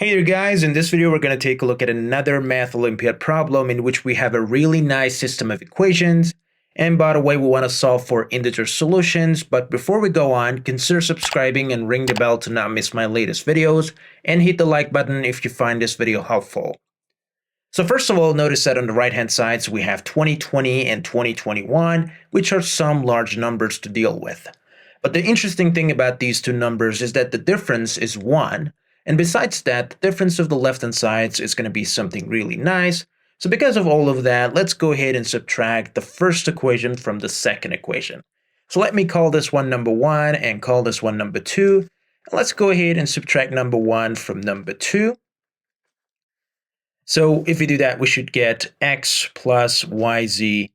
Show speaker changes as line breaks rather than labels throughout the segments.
Hey there guys, in this video we're going to take a look at another Math Olympiad problem in which we have a really nice system of equations. And by the way, we want to solve for integer solutions, but before we go on, consider subscribing and ring the bell to not miss my latest videos, and hit the like button if you find this video helpful. So first of all, notice that on the right hand side we have 2020 and 2021, which are some large numbers to deal with. But the interesting thing about these two numbers is that the difference is 1. And besides that, the difference of the left-hand sides is going to be something really nice. So because of all of that, let's go ahead and subtract the first equation from the second equation. So let me call this one number 1 and call this one number 2. And let's go ahead and subtract number 1 from number 2. So if we do that, we should get x plus yz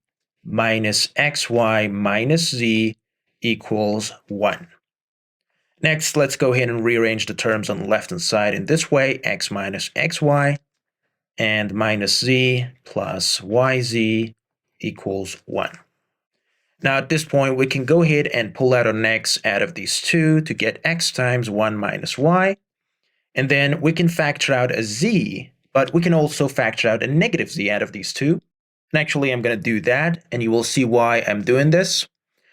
minus xy minus z equals 1. Next, let's go ahead and rearrange the terms on the left-hand side in this way, x minus xy and minus z plus yz equals 1. Now at this point, we can go ahead and pull out an x out of these two to get x times 1 minus y. And then we can factor out a z, but we can also factor out a negative z out of these two. And actually, I'm going to do that, and you will see why I'm doing this.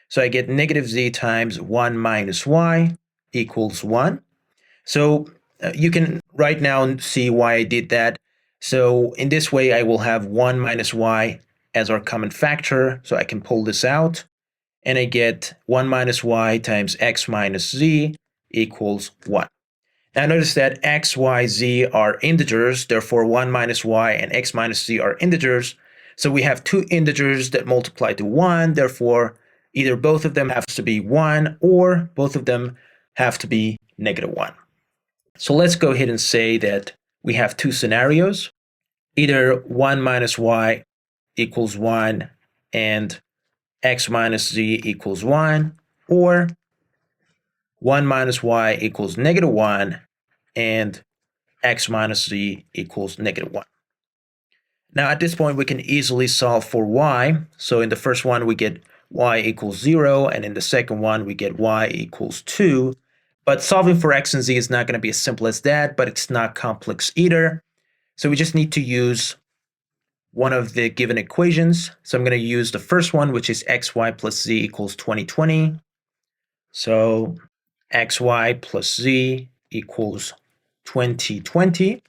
So I get negative z times 1 minus y equals 1. So you can right now see why I did that. So in this way, I will have 1 minus y as our common factor. So I can pull this out, and I get 1 minus y times x minus z equals 1. Now notice that x, y, z are integers. Therefore, 1 minus y and x minus z are integers. So we have two integers that multiply to 1. Therefore, either both of them have to be 1 or both of them have to be negative 1. So let's go ahead and say that we have two scenarios. Either 1 minus y equals 1 and x minus z equals 1, or 1 minus y equals negative 1 and x minus z equals negative 1. Now at this point we can easily solve for y. So in the first one we get y equals 0, and in the second one we get y equals 2. But solving for x and z is not going to be as simple as that, but it's not complex either. So we just need to use one of the given equations. So I'm going to use the first one, which is xy plus z equals 2020. So xy plus z equals 2020.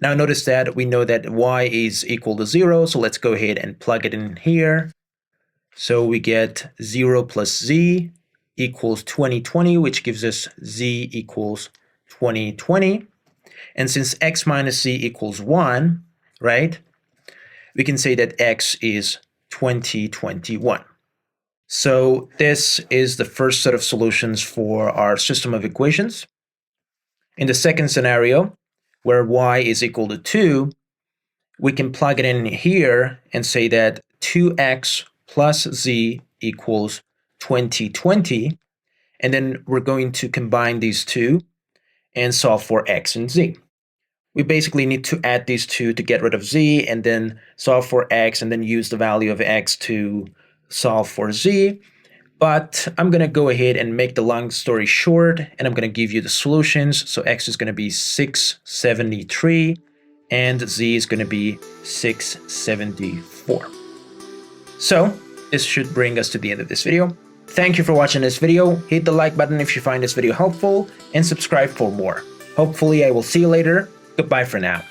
Now notice that we know that y is equal to 0, so let's go ahead and plug it in here. So we get 0 plus z equals 2020, which gives us z equals 2020. And since x minus z equals 1, right, we can say that x is 2021. So this is the first set of solutions for our system of equations. In the second scenario, where y is equal to 2, we can plug it in here and say that 2x plus z equals 2020, and then we're going to combine these two and solve for x and z. We basically need to add these two to get rid of z, and then solve for x, and then use the value of x to solve for z. But I'm going to go ahead and make the long story short, and I'm going to give you the solutions. So x is going to be 673, and z is going to be 674. So this should bring us to the end of this video. Thank you for watching this video. Hit the like button if you find this video helpful, and subscribe for more. Hopefully I will see you later. Goodbye for now.